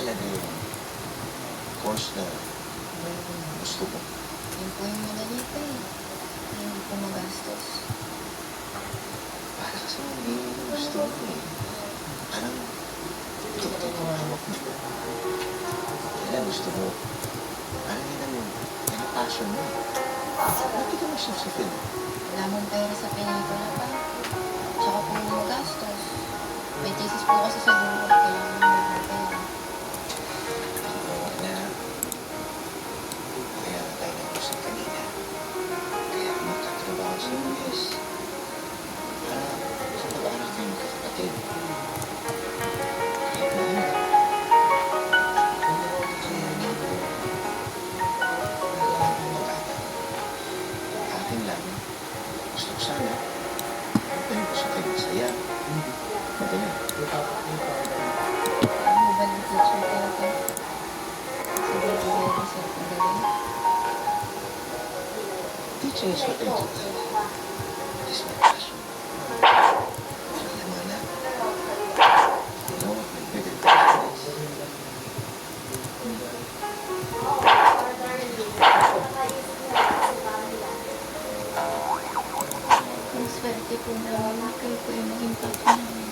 talaga yung course na gusto mo? Yun po yung madali pa eh. Hindi po magastos. Para kasi hindi yung gusto mo eh. Parang ito yung hawak mo. Kaya gusto mo. Parang yun ang passion mo. Bakit ka mas sa film? Wala mong pera sa pelikula pa. Tsaka po yung magastos. May thesis po kasi sa dulo. Kailangan mo ng pera. Oo na. Kaya nga tayo nag-usap kanina. Kaya ako magtatrabaho sa US. Para sa pag-aaral kayo magkakapatid. Kahit mahirap. Kaya nga po. Kailangan mo mag-aaral. Akin lang. Gusto ko sana. Magpahing ko sa kayo masaya. Madali. Ano mo ba ng teacher talaga? Sabi ko ba yung sa pagaling? Teaching is what I do. It is my passion. Alam mo na. You know what my bigger passion is? Ang swerte po namin. Kayo po yung naging top namin.